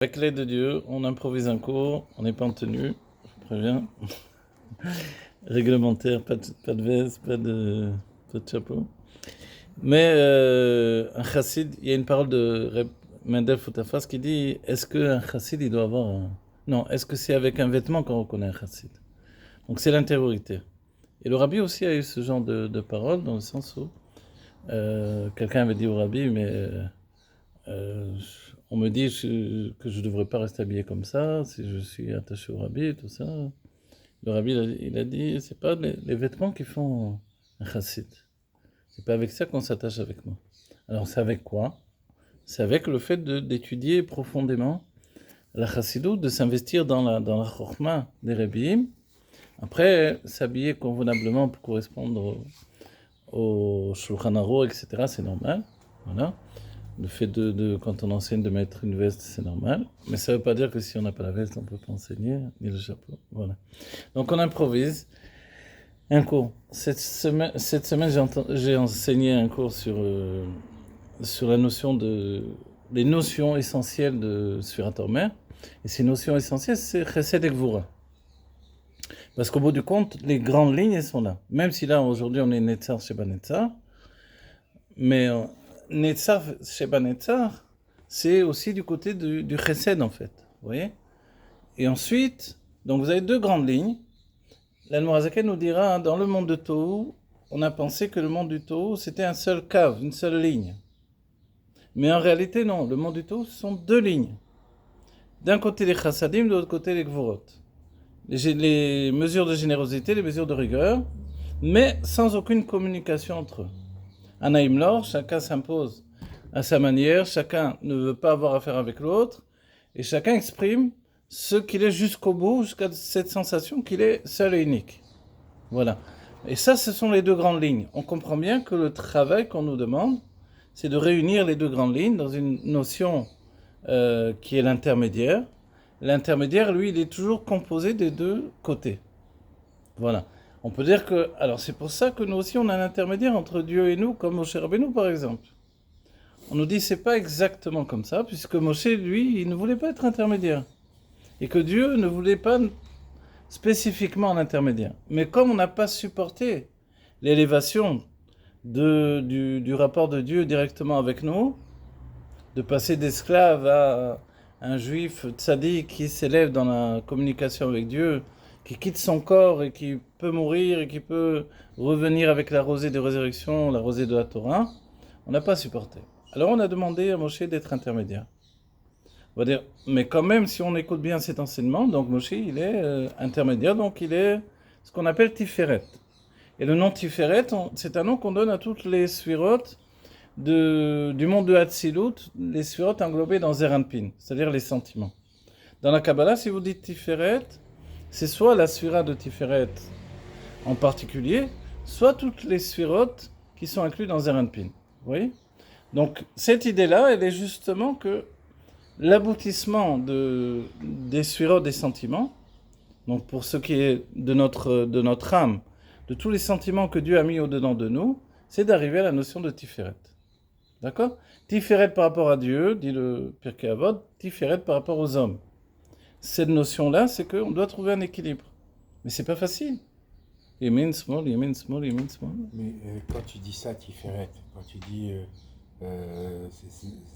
Avec l'aide de Dieu, on improvise un cours, on n'est pas en tenue, je préviens. Réglementaire, pas de veste, pas de chapeau. Mais un chassid, il y a une parole de Reb Mendel Foutafas qui dit, est-ce qu'un chassid, il doit avoir un... Non, est-ce que c'est avec un vêtement qu'on reconnaît un chassid? Donc c'est l'intériorité. Et le rabbi aussi a eu ce genre de parole, dans le sens où quelqu'un avait dit au rabbi, mais... on me dit que je ne devrais pas rester habillé comme ça, si je suis attaché au rabbi et tout ça. Le rabbi, il a dit, c'est pas les vêtements qui font un chassid. C'est pas avec ça qu'on s'attache avec moi. Alors c'est avec quoi? C'est avec le fait d'étudier profondément la chassidoute, de s'investir dans la chorma des rabbim. Après, s'habiller convenablement pour correspondre au Shulchan Aruch, etc., c'est normal. Voilà. Le fait quand on enseigne de mettre une veste, c'est normal. Mais ça ne veut pas dire que si on n'a pas la veste, on ne peut pas enseigner, ni le chapeau. Voilà. Donc on improvise un cours. Cette semaine j'ai enseigné un cours sur la notion les notions essentielles de Sfirat Omer. Et ces notions essentielles, c'est Chesed et Gvura. Parce qu'au bout du compte, les grandes lignes, elles sont là. Même si là, aujourd'hui, on est Netzar Sheba Netzar. Mais... Netzar Sheba Netzar, c'est aussi du côté du Chesed en fait, vous voyez. Et ensuite, donc vous avez deux grandes lignes. L'Admorazaken nous dira, dans le monde de Tohu, on a pensé que le monde du Tohu, c'était un seul cave, une seule ligne. Mais en réalité, non, le monde du Tohu, ce sont deux lignes. D'un côté les Chassadim, de l'autre côté les Gvorot. Les mesures de générosité, les mesures de rigueur, mais sans aucune communication entre eux. Anaïm Lor, chacun s'impose à sa manière, chacun ne veut pas avoir affaire avec l'autre, et chacun exprime ce qu'il est jusqu'au bout, jusqu'à cette sensation qu'il est seul et unique. Voilà. Et ça, ce sont les deux grandes lignes. On comprend bien que le travail qu'on nous demande, c'est de réunir les deux grandes lignes dans une notion qui est l'intermédiaire. L'intermédiaire, lui, il est toujours composé des deux côtés. Voilà. On peut dire que... Alors c'est pour ça que nous aussi on a un intermédiaire entre Dieu et nous, comme Moshe Rabbeinu par exemple. On nous dit c'est pas exactement comme ça, puisque Moshe, lui, il ne voulait pas être intermédiaire. Et que Dieu ne voulait pas spécifiquement un intermédiaire. Mais comme on n'a pas supporté l'élévation du rapport de Dieu directement avec nous, de passer d'esclave à un juif tzaddik qui s'élève dans la communication avec Dieu, qui quitte son corps et qui peut mourir et qui peut revenir avec la rosée de résurrection, la rosée de la Torah, on n'a pas supporté. Alors on a demandé à Moshe d'être intermédiaire. On va dire, mais quand même, si on écoute bien cet enseignement, donc Moshe, il est intermédiaire, donc il est ce qu'on appelle Tiferet. Et le nom Tiferet, c'est un nom qu'on donne à toutes les sphirotes du monde de Hatzilut, les sphirotes englobées dans Zeranpin, c'est-à-dire les sentiments. Dans la Kabbalah, si vous dites Tiferet, c'est soit la sphira de Tiferet en particulier, soit toutes les sphirotes qui sont incluses dans Zeranpin. Vous voyez ? Donc, cette idée-là, elle est justement que l'aboutissement des sphirotes des sentiments, donc pour ce qui est de notre âme, de tous les sentiments que Dieu a mis au-dedans de nous, c'est d'arriver à la notion de Tiferet. D'accord ? Tiferet par rapport à Dieu, dit le Pirkei Avot, Tiferet par rapport aux hommes. Cette notion-là, c'est qu'on doit trouver un équilibre. Mais c'est pas facile. Yemin, small, yemin, small, yemin, small. Mais quand tu dis ça, Tiferet, quand tu dis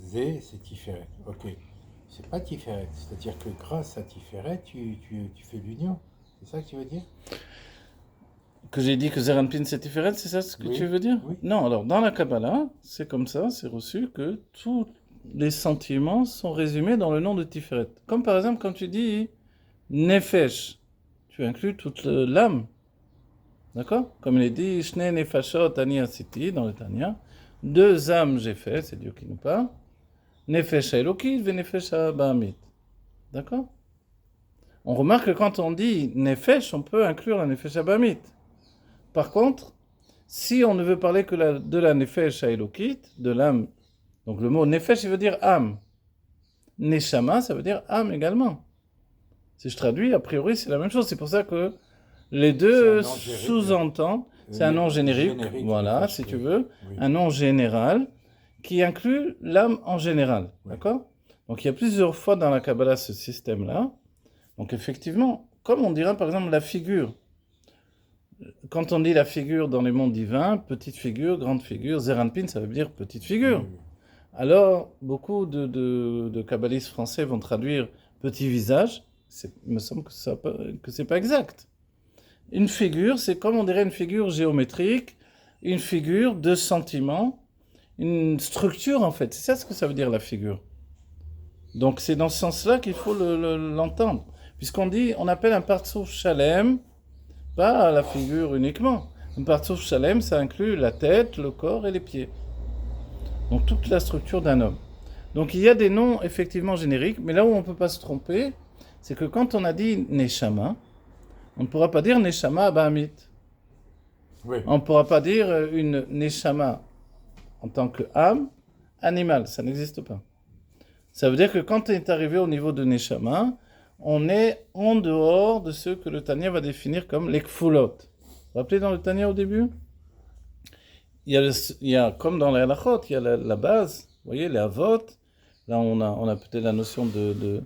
Zé, c'est Tiferet. Ok. C'est pas Tiferet. C'est-à-dire que grâce à Tiferet, tu fais l'union. C'est ça que tu veux dire? Que j'ai dit que Zeranpin c'est Tiferet, c'est ça ce que tu veux dire? Oui. Non, alors dans la Kabbalah, c'est comme ça, c'est reçu que tous les sentiments sont résumés dans le nom de Tiferet. Comme par exemple quand tu dis Nefesh, tu inclus toute l'âme. D'accord? Comme il est dit, Shne Nefashot Ani Asiti dans le Tanya, deux âmes j'ai fait, c'est Dieu qui nous parle, Nefesh Elokit ve Nefesh Bahamit. D'accord? On remarque que quand on dit Nefesh, on peut inclure la Nefesh Bahamit. Par contre, si on ne veut parler que de la Nefesh Elokit, de l'âme, donc le mot Nefesh, il veut dire âme. Neshama, ça veut dire âme également. Si je traduis, a priori, c'est la même chose. C'est pour ça que les deux sous-entendent, c'est un nom générique, voilà, si tu veux, oui. Un nom général qui inclut l'âme en général, oui. D'accord ? Donc il y a plusieurs fois dans la Kabbalah ce système-là. Donc effectivement, comme on dira par exemple la figure. Quand on dit la figure dans les mondes divins, petite figure, grande figure, Zeranpin, ça veut dire petite figure. Oui, oui. Alors, beaucoup de kabbalistes français vont traduire petit visage. Il me semble que c'est pas exact. Une figure, c'est comme on dirait une figure géométrique, une figure de sentiment, une structure en fait. C'est ça ce que ça veut dire la figure. Donc c'est dans ce sens-là qu'il faut l'entendre. Puisqu'on dit, on appelle un partsouf shalem, pas la figure uniquement. Un partsouf shalem, ça inclut la tête, le corps et les pieds. Donc toute la structure d'un homme. Donc il y a des noms effectivement génériques, mais là où on ne peut pas se tromper, c'est que quand on a dit Neshama, on ne pourra pas dire Neshama Abahamit. Oui. On ne pourra pas dire une Neshama en tant que âme animale, ça n'existe pas. Ça veut dire que quand on est arrivé au niveau de Neshama, on est en dehors de ce que le Tanya va définir comme les Kfulot. Vous vous rappelez dans le Tanya au début ? il y a comme dans les halachot, il y a la base, vous voyez, les avot. Là, on a peut-être la notion de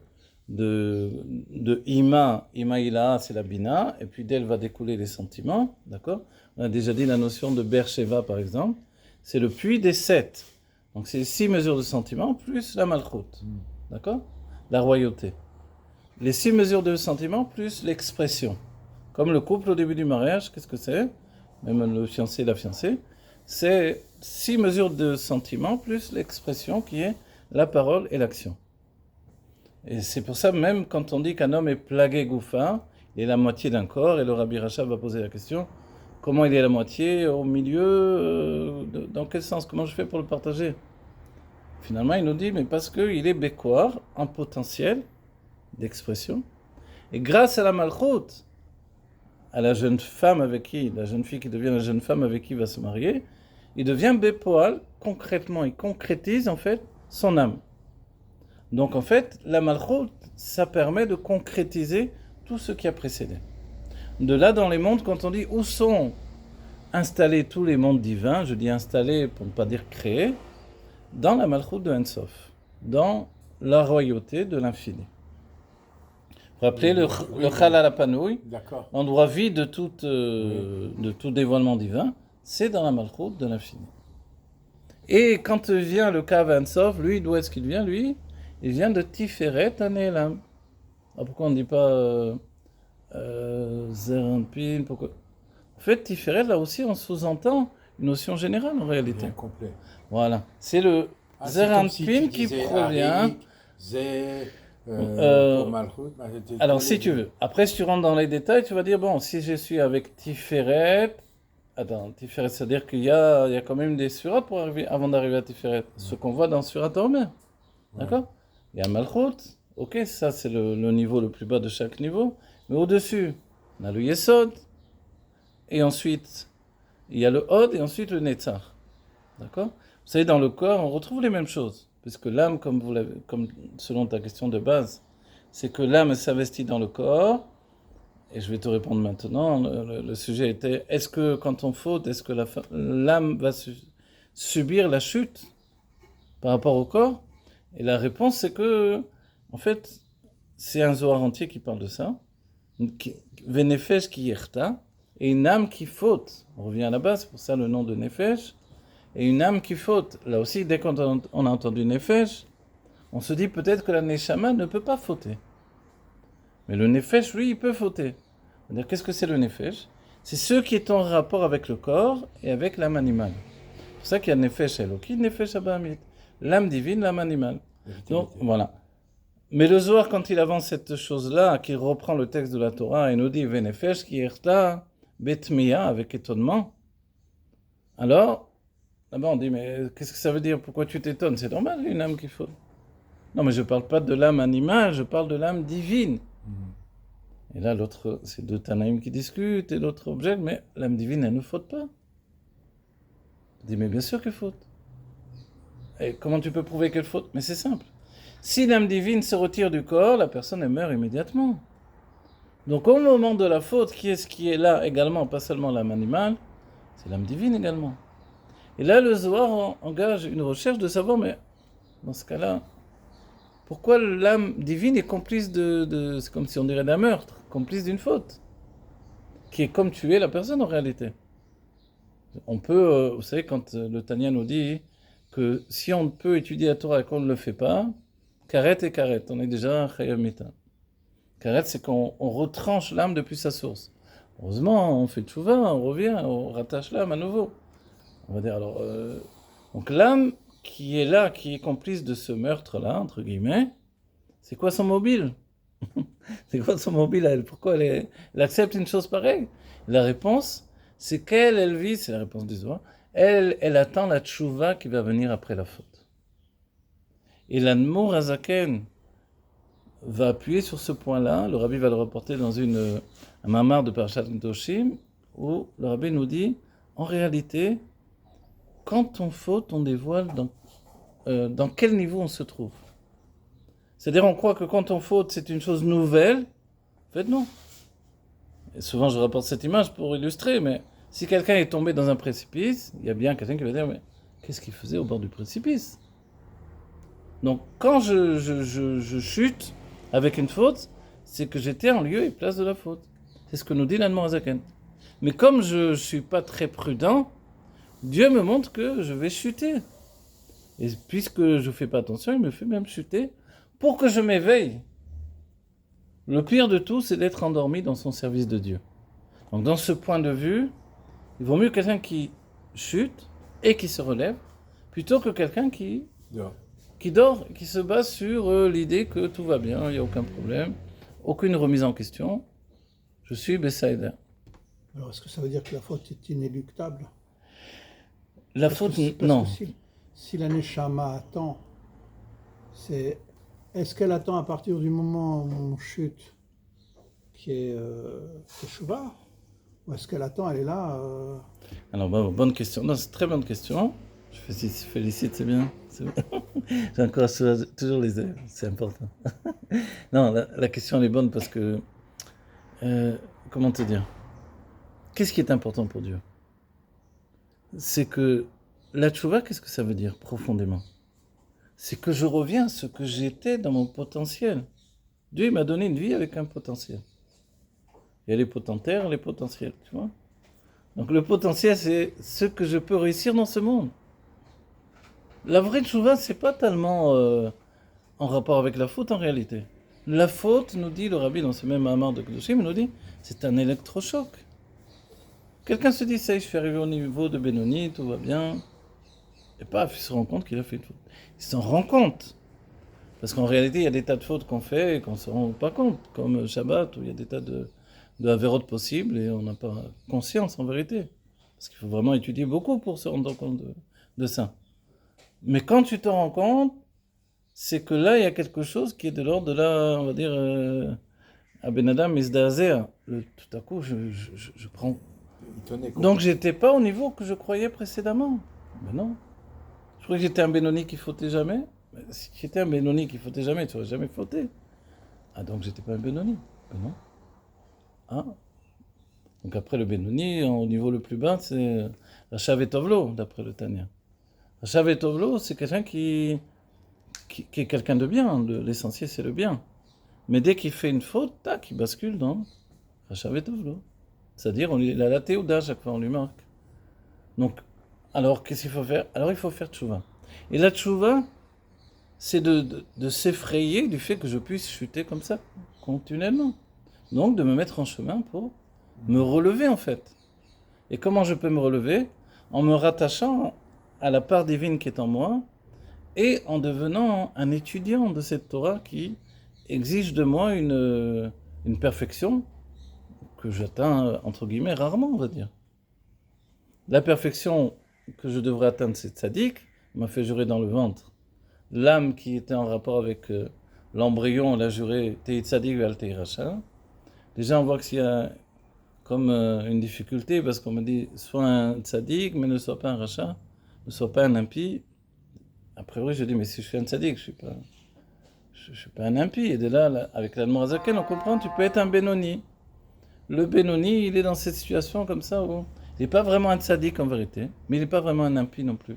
ima. Ima ilaha, c'est la bina, et puis d'elle va découler les sentiments, d'accord ? On a déjà dit la notion de Beersheva, par exemple. C'est le puits des 7. Donc, c'est 6 mesures de sentiments, plus la malchut, d'accord ? La royauté. Les 6 mesures de sentiments, plus l'expression. Comme le couple au début du mariage, qu'est-ce que c'est ? Même le fiancé et la fiancée. C'est 6 mesures de sentiments plus l'expression qui est la parole et l'action. Et c'est pour ça, même quand on dit qu'un homme est plagué goufa, il est la moitié d'un corps, et le Rabbi Rachab va poser la question, comment il est la moitié, au milieu, dans quel sens, comment je fais pour le partager ? Finalement, il nous dit, mais parce qu'il est békoar, en potentiel d'expression, et grâce à la malchut, à la jeune femme avec qui, la jeune fille qui devient la jeune femme avec qui il va se marier, il devient bépoal, concrètement, il concrétise en fait son âme. Donc en fait, la malchut, ça permet de concrétiser tout ce qui a précédé. De là, dans les mondes, quand on dit où sont installés tous les mondes divins, je dis installés pour ne pas dire créés, dans la malchut de Ensof, dans la royauté de l'infini. Vous vous rappelez le Chalal HaPanouï, D'accord. l'endroit vide de tout dévoilement divin, c'est dans la malchut de l'infini. Et quand vient le Kav Ensof, lui, d'où est-ce qu'il vient, lui ? Il vient de Tiferet Hanelam. Alors pourquoi on ne dit pas Zeranpin, pourquoi ? En fait, Tiferet, là aussi, on sous-entend une notion générale en réalité. Bien complet. Voilà. C'est le C'est comme si Zeranpin tu qui disais provient... Arik, Zé, pour Malchut. Alors, si tu veux. Après, si tu rentres dans les détails, tu vas dire, bon, si je suis avec Tiferet... Attends, Tiferet, c'est-à-dire qu'il y a quand même des surats pour arriver, avant d'arriver à Tiferet. Ce qu'on voit dans Surat Omer. D'accord ? Il y a Malchut. Ok, ça, c'est le niveau le plus bas de chaque niveau. Mais au-dessus, on a le Yesod. Et ensuite, il y a le Hod. Et ensuite, le Netzach. D'accord ? Vous savez, dans le corps, on retrouve les mêmes choses. Puisque l'âme, comme selon ta question de base, c'est que l'âme s'investit dans le corps. Et je vais te répondre maintenant. Le sujet était, est-ce que quand on faute, est-ce que l'âme va subir la chute par rapport au corps ? Et la réponse, c'est que, en fait, c'est un Zohar entier qui parle de ça. Venefesh ki yerta, et une âme qui faute. On revient à la base, c'est pour ça le nom de Nefesh. Et une âme qui faute. Là aussi, dès qu'on a entendu Nefesh, on se dit peut-être que la Neshama ne peut pas fauter. Mais le Nefesh, lui, il peut fauter. C'est-à-dire, qu'est-ce que c'est le Nefesh ? C'est ce qui est en rapport avec le corps et avec l'âme animale. C'est pour ça qu'il y a Nefesh Eloki, Nefesh Abahamit. L'âme divine, l'âme animale. Donc, voilà. Mais le Zohar, quand il avance cette chose-là, qu'il reprend le texte de la Torah et nous dit Venefesh ki yerta betmiya, avec étonnement, alors, là-bas on dit, mais qu'est-ce que ça veut dire ? Pourquoi tu t'étonnes ? C'est normal, une âme qui faute. Non, mais je ne parle pas de l'âme animale, je parle de l'âme divine. Et là, l'autre, c'est deux Tanaïm qui discutent et l'autre objecte, mais l'âme divine, elle ne faute pas. Je dis, mais bien sûr qu'elle faute. Et comment tu peux prouver qu'elle faute ? Mais c'est simple. Si l'âme divine se retire du corps, la personne elle meurt immédiatement. Donc au moment de la faute, qui est-ce qui est là également, pas seulement l'âme animale, c'est l'âme divine également. Et là, le Zohar engage une recherche de savoir, mais dans ce cas-là, Pourquoi l'âme divine est complice c'est comme si on dirait d'un meurtre, complice d'une faute, qui est comme tuer la personne en réalité. On peut, vous savez, quand le Tanya nous dit que si on peut étudier la Torah et qu'on ne le fait pas, karet et karet, on est déjà chayam mita. Karet, c'est qu'on retranche l'âme depuis sa source. Heureusement, on fait tchouva, on revient, on rattache l'âme à nouveau. On va dire alors, donc l'âme qui est là, qui est complice de ce meurtre-là, entre guillemets, c'est quoi son mobile? C'est quoi son mobile à elle? Pourquoi elle accepte une chose pareille? La réponse, c'est elle vit, c'est la réponse du Zohar, elle attend la tchouva qui va venir après la faute. Et l'Admour Azaken va appuyer sur ce point-là, le Rabbi va le reporter dans un mamar de Parashat Kedoshim, où le Rabbi nous dit, en réalité, quand on faute, on dévoile dans quel niveau on se trouve. C'est-à-dire, on croit que quand on faute, c'est une chose nouvelle. En fait, non. Et souvent, je rapporte cette image pour illustrer, mais si quelqu'un est tombé dans un précipice, il y a bien quelqu'un qui va dire, mais qu'est-ce qu'il faisait au bord du précipice? Donc, quand je chute avec une faute, c'est que j'étais en lieu et place de la faute. C'est ce que nous dit l'Admor Azaken. Mais comme je ne suis pas très prudent, Dieu me montre que je vais chuter. Et puisque je ne fais pas attention, il me fait même chuter pour que je m'éveille. Le pire de tout, c'est d'être endormi dans son service de Dieu. Donc dans ce point de vue, il vaut mieux quelqu'un qui chute et qui se relève, plutôt que quelqu'un qui dort, qui se base sur l'idée que tout va bien, il n'y a aucun problème, aucune remise en question. Je suis Bessaïda. Alors, est-ce que ça veut dire que la faute est inéluctable? La faute, non. Si la Neshama attend, est-ce qu'elle attend à partir du moment où on chute, qui est Teshuvah, ou est-ce qu'elle attend, elle est là Alors, bonne question. Non, c'est une très bonne question. Je félicite, c'est bien. J'encourage toujours les élèves, c'est important. Non, la question elle est bonne parce que, comment te dire? Qu'est-ce qui est important pour Dieu? C'est que la tchouva, qu'est-ce que ça veut dire profondément? C'est que je reviens à ce que j'étais dans mon potentiel. Dieu m'a donné une vie avec un potentiel. Il y a les potentaires, les potentiels, tu vois. Donc le potentiel, c'est ce que je peux réussir dans ce monde. La vraie tchouva, c'est pas tellement en rapport avec la faute en réalité. La faute, nous dit le Rabbi dans ce même Hamar de Kedoshim, il nous dit, c'est un électrochoc. Quelqu'un se dit, ça y est, je suis arrivé au niveau de Benoni, tout va bien. Et paf, il se rend compte qu'il a fait une faute. Il s'en rend compte. Parce qu'en réalité, il y a des tas de fautes qu'on fait et qu'on ne se rend pas compte. Comme Shabbat, où il y a des tas de avérotes possibles et on n'a pas conscience en vérité. Parce qu'il faut vraiment étudier beaucoup pour se rendre compte de ça. Mais quand tu te rends compte, c'est que là, il y a quelque chose qui est de l'ordre de la, on va dire, à Ben Adam Isdaazea. Tout à coup, je prends... Donc, j'étais pas au niveau que je croyais précédemment. Mais non. Je croyais que j'étais un Benoni qui fautait jamais. Mais si j'étais un Benoni qui fautait jamais, tu n'aurais jamais fauté. Ah, donc j'étais pas un Benoni. Mais non. Ah. Donc après le Benoni, au niveau le plus bas, c'est Rachav et Tovlo, d'après le Tanya. Rachav et Tovlo, c'est quelqu'un qui est quelqu'un de bien. L'essentiel, c'est le bien. Mais dès qu'il fait une faute, tac, il bascule dans Rachav et Tovlo. C'est-à-dire, il a la théouda, chaque fois on lui marque. Donc, alors, qu'est-ce qu'il faut faire? Alors, il faut faire tchouva. Et la tchouva, c'est de s'effrayer du fait que je puisse chuter comme ça, continuellement. Donc, de me mettre en chemin pour me relever, en fait. Et comment je peux me relever? En me rattachant à la part divine qui est en moi et en devenant un étudiant de cette Torah qui exige de moi une perfection que j'atteins, entre guillemets, rarement, on va dire. La perfection que je devrais atteindre, c'est tzaddik, m'a fait jurer dans le ventre. L'âme qui était en rapport avec l'embryon, elle a juré Tei tzaddik ve'al tei racha. Déjà, on voit qu'il y a comme une difficulté, parce qu'on me dit, sois un tzaddik, mais ne sois pas un racha, ne sois pas un impie. A priori, je dis, mais si je suis un tzaddik, je ne suis pas un impie. Et de là, avec l'Admor Azaken, on comprend, tu peux être un Benoni. Le Benoni, il est dans cette situation comme ça où il n'est pas vraiment un tzaddik en vérité, mais il n'est pas vraiment un impie non plus.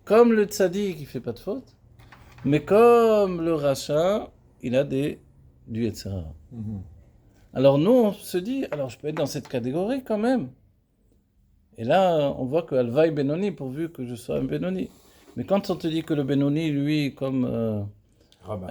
Comme le tzaddik qui ne fait pas de faute, Mais comme le rachat, il a du Yetzer Hara. Alors nous, on se dit, alors je peux être dans cette catégorie quand même. Et là, on voit que Alvaï Benoni, pourvu que je sois un Benoni. Mais quand on te dit que le Benoni, lui, comme Rabbin.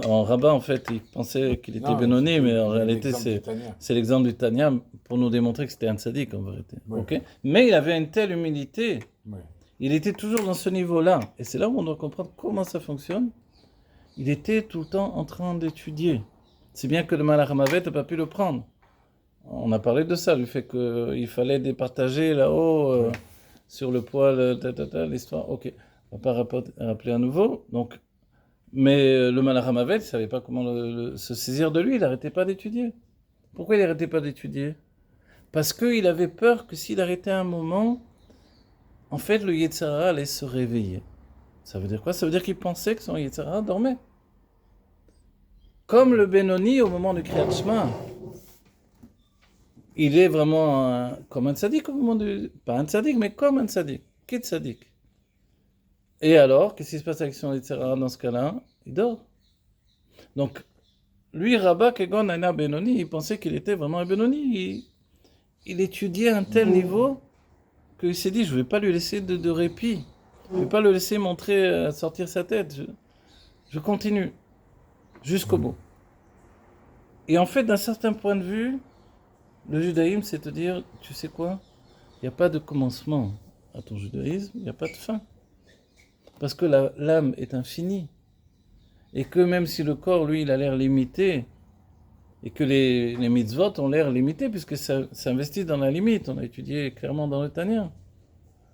en rabbin, en fait, il pensait qu'il était Non, Benoni, c'était mais en l'exemple réalité, du Tanya. c'est l'exemple du Tanya pour nous démontrer que c'était un tzaddik en vérité. Oui. Ok. Mais il avait une telle humilité, Ouais. il était toujours dans ce niveau-là. Et c'est là où on doit comprendre comment ça fonctionne. Il était tout le temps en train d'étudier. C'est bien que le Malach Hamavet n'a pas pu le prendre. On a parlé de ça, du fait qu'il fallait départager là-haut sur le poil, l'histoire. Ok, on va pas rappeler à nouveau. Donc, mais le Malach Hamavet, il ne savait pas comment se saisir de lui, il n'arrêtait pas d'étudier. Pourquoi il n'arrêtait pas d'étudier? Parce qu'il avait peur que s'il arrêtait un moment, en fait, le Yetzer Hara allait se réveiller. Ça veut dire quoi? Ça veut dire qu'il pensait que son Yetzer Hara dormait. Comme le Benoni au moment du Kriyat Shema. Il est vraiment comme un tzaddik au moment du... Pas un tzaddik, mais comme un tzaddik. Qui est tzaddik? Et alors, qu'est-ce qui se passe avec son Yetzer Hara dans ce cas-là? Il dort. Donc, lui, Rabba Kegon Aina Benoni, il pensait qu'il était vraiment un Benoni. Il étudiait à un tel niveau qu'il s'est dit, je ne vais pas lui laisser de répit. Je ne vais pas le laisser montrer, sortir sa tête. Je continue jusqu'au bout. Et en fait, d'un certain point de vue, le judaïsme, c'est te dire, tu sais quoi? Il n'y a pas de commencement à ton judaïsme, il n'y a pas de fin. Parce que l'âme est infinie. Et que même si le corps, lui, il a l'air limité, et que les mitzvot ont l'air limités, puisque ça s'investit dans la limite, on a étudié clairement dans le Tanya.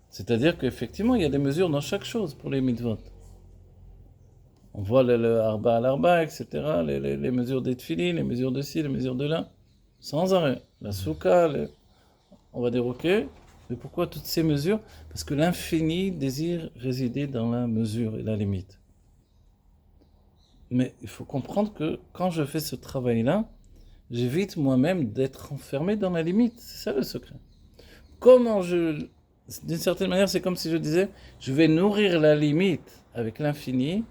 C'est-à-dire qu'effectivement, il y a des mesures dans chaque chose pour les mitzvot. On voit le arba à l'arba, etc., les mesures des tfilin, les mesures de ci, les mesures de là, sans arrêt. La soukha, on va dire ok, mais pourquoi toutes ces mesures? Parce que l'infini désire résider dans la mesure et la limite. Mais il faut comprendre que quand je fais ce travail-là, j'évite moi-même d'être enfermé dans la limite. C'est ça le secret. D'une certaine manière, c'est comme si je disais, je vais nourrir la limite avec l'infini,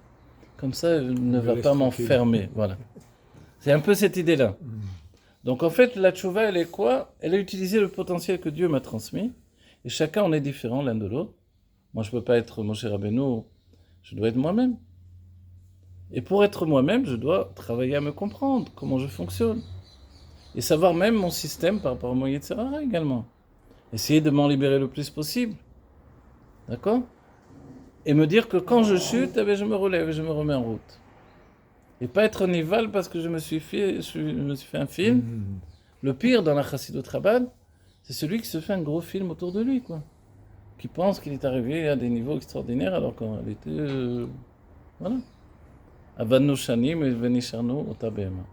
comme ça, elle ne va pas m'enfermer. Voilà. C'est un peu cette idée-là. Donc en fait, la tchouva, elle est quoi? Elle a utilisé le potentiel que Dieu m'a transmis, et chacun on est différent l'un de l'autre. Moi, je ne peux pas être Moshe Rabbeinu, je dois être moi-même. Et pour être moi-même, je dois travailler à me comprendre, comment je fonctionne. Et savoir même mon système par rapport à mon Yetzer Hara également. Essayer de m'en libérer le plus possible. D'accord? Et me dire que quand je chute, eh bien, je me relève et je me remets en route. Et pas être nival parce que je me suis fait un film. Le pire dans la Chassidut Chabad, c'est celui qui se fait un gros film autour de lui, quoi. Qui pense qu'il est arrivé à des niveaux extraordinaires alors qu'en réalité, voilà. Avanu shanim et venisharnu ota behema.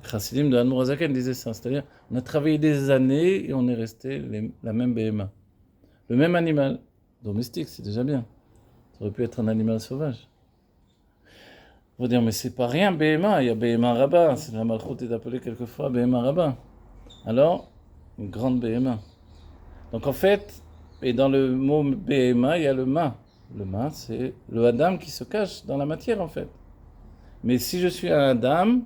Les Chassidim de Admor HaZaken disaient ça, c'est-à-dire on a travaillé des années et on est resté la même behema. Le même animal domestique, c'est déjà bien. Ça aurait pu être un animal sauvage. On va dire, mais c'est pas rien, Behema, il y a Behema Rabba, c'est la Malchut est appelée quelquefois Behema Rabba. Alors, une grande Behema. Donc en fait, et dans le mot Behema, il y a le Ma. Le Ma, c'est le Adam qui se cache dans la matière en fait. Mais si je suis un Adam,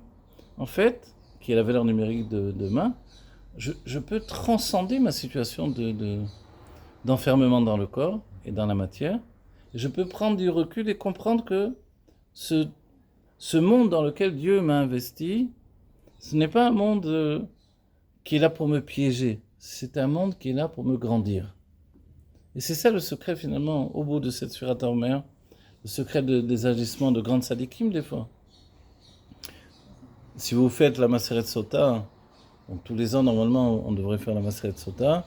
en fait, qui a la valeur numérique de Ma, je peux transcender ma situation d'enfermement dans le corps et dans la matière. Je peux prendre du recul et comprendre que ce monde dans lequel Dieu m'a investi, ce n'est pas un monde qui est là pour me piéger, c'est un monde qui est là pour me grandir. Et c'est ça le secret finalement, au bout de cette Surat HaOmer, le secret des agissements de grandes sadikim des fois. Si vous faites la Maseret Sota, donc tous les ans normalement on devrait faire la Maseret Sota,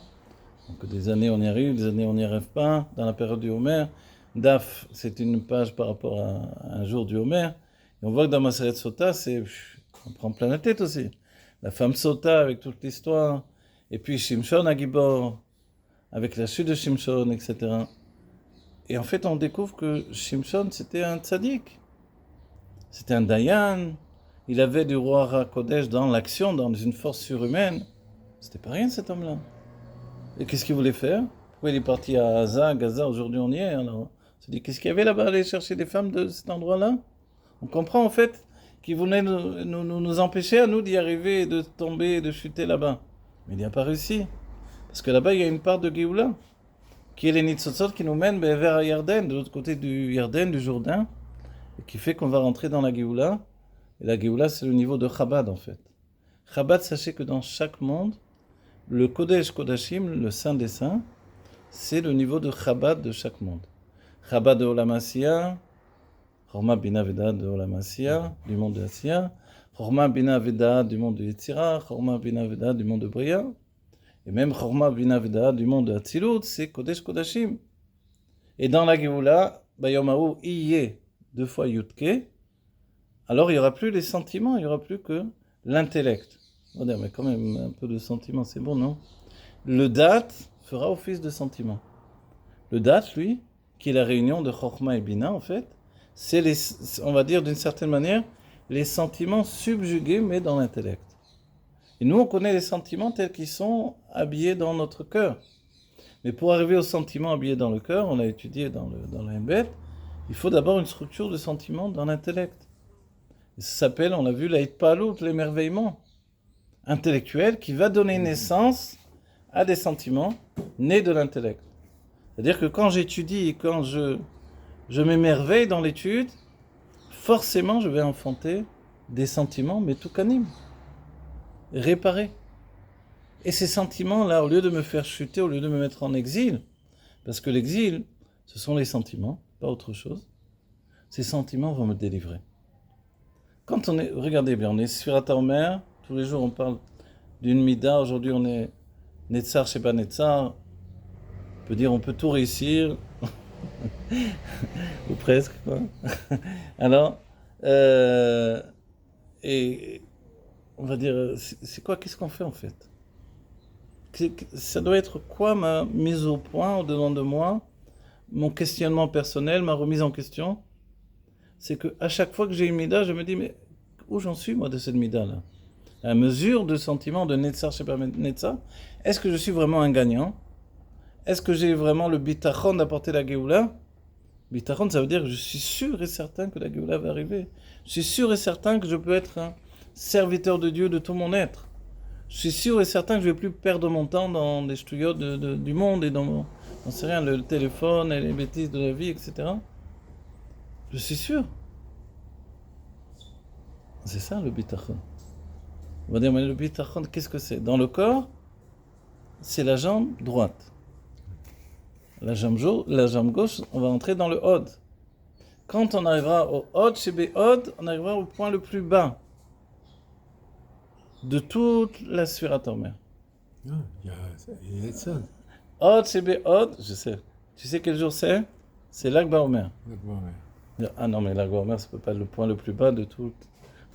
donc des années on y arrive, des années on n'y arrive pas, dans la période du Homer, Daf c'est une page par rapport à un jour du Homer, et on voit que dans Maseret Sota, on prend plein la tête aussi. La femme Sota avec toute l'histoire, et puis Shimshon Agibor, avec la chute de Shimshon, etc. Et en fait, on découvre que Shimshon, c'était un tzaddik. C'était un dayan. Il avait du roi HaKodesh dans l'action, dans une force surhumaine. C'était pas rien, cet homme-là. Et qu'est-ce qu'il voulait faire? Pourquoi il est parti à Gaza? Gaza, aujourd'hui, on y est. Alors, Tu dis, qu'est-ce qu'il y avait là-bas, aller chercher des femmes de cet endroit-là? On comprend en fait qu'il voulait nous empêcher à nous d'y arriver, et de tomber, de chuter là-bas. Mais il n'y a pas réussi. Parce que là-bas, il y a une part de Géoula, qui est les Nitzotzot qui nous mènent vers Yarden, de l'autre côté du Yarden, du Jourdain, et qui fait qu'on va rentrer dans la Géoula. Et la Géoula, c'est le niveau de Chabad en fait. Chabad, sachez que dans chaque monde, le Kodesh Kodashim, le Saint des Saints, c'est le niveau de Chabad de chaque monde. Chabad de Olam Asiya, Chorma Bina Veda de Olam Asiya, du monde de Asiya, Chorma Bina Veda du monde de Yetzira, Chorma Bina Veda du monde de Bria, et même Chorma Bina Veda du monde de Hatzilut, c'est Kodesh Kodashim. Et dans la Géoula, Bayomahu Iye, 2 fois Yutke, alors il n'y aura plus les sentiments, il n'y aura plus que l'intellect. On va dire, mais quand même, un peu de sentiments, c'est bon, non? Le Dat fera office de sentiment. Le Dat, lui, qui est la réunion de Chorma et Bina, en fait, c'est, on va dire d'une certaine manière, les sentiments subjugués, mais dans l'intellect. Et nous, on connaît les sentiments tels qu'ils sont habillés dans notre cœur. Mais pour arriver aux sentiments habillés dans le cœur, on l'a étudié dans la Mbet, il faut d'abord une structure de sentiments dans l'intellect. Et ça s'appelle, on l'a vu, l'Aïtpalut, l'émerveillement intellectuel qui va donner naissance à des sentiments nés de l'intellect. C'est-à-dire que quand j'étudie et quand je m'émerveille dans l'étude, forcément je vais enfanter des sentiments métoukanim, réparés. Et ces sentiments-là, au lieu de me faire chuter, au lieu de me mettre en exil, parce que l'exil, ce sont les sentiments, pas autre chose, ces sentiments vont me délivrer. Quand on est, regardez bien, on est Sfirat HaOmer, tous les jours on parle d'une Mida, aujourd'hui on est Netzar Sheba Netzar, on peut dire on peut tout réussir, ou presque, quoi. Alors, et on va dire, c'est quoi, qu'est-ce qu'on fait en fait? Ça doit être quoi ma mise au point au-devant de moi, mon questionnement personnel, ma remise en question? C'est qu'à chaque fois que j'ai une Mida, je me dis, mais où j'en suis moi de cette Mida-là? À mesure de sentiment de Netzar Sheba Netzar, est-ce que je suis vraiment un gagnant? Est-ce que j'ai vraiment le bitachon d'apporter la Géoula? Bitachon, ça veut dire que je suis sûr et certain que la Géoula va arriver. Je suis sûr et certain que je peux être un serviteur de Dieu de tout mon être. Je suis sûr et certain que je ne vais plus perdre mon temps dans des ch'touillots du monde et dans c'est rien, le téléphone et les bêtises de la vie, etc. Je suis sûr. C'est ça le bitachon. On va dire, mais le bitachon, qu'est-ce que c'est? Dans le corps, c'est la jambe droite. La jambe gauche, on va entrer dans le Hod. Quand on arrivera au Hod, chez Béhod, on arrivera au point le plus bas de toute la Sfirat HaOmer. Non, il y a ça. Hod, chez Béhod, je sais. Tu sais quel jour c'est? C'est Lag BaOmer. Ah non, mais Lag BaOmer, ça peut pas être le point le plus bas de tout.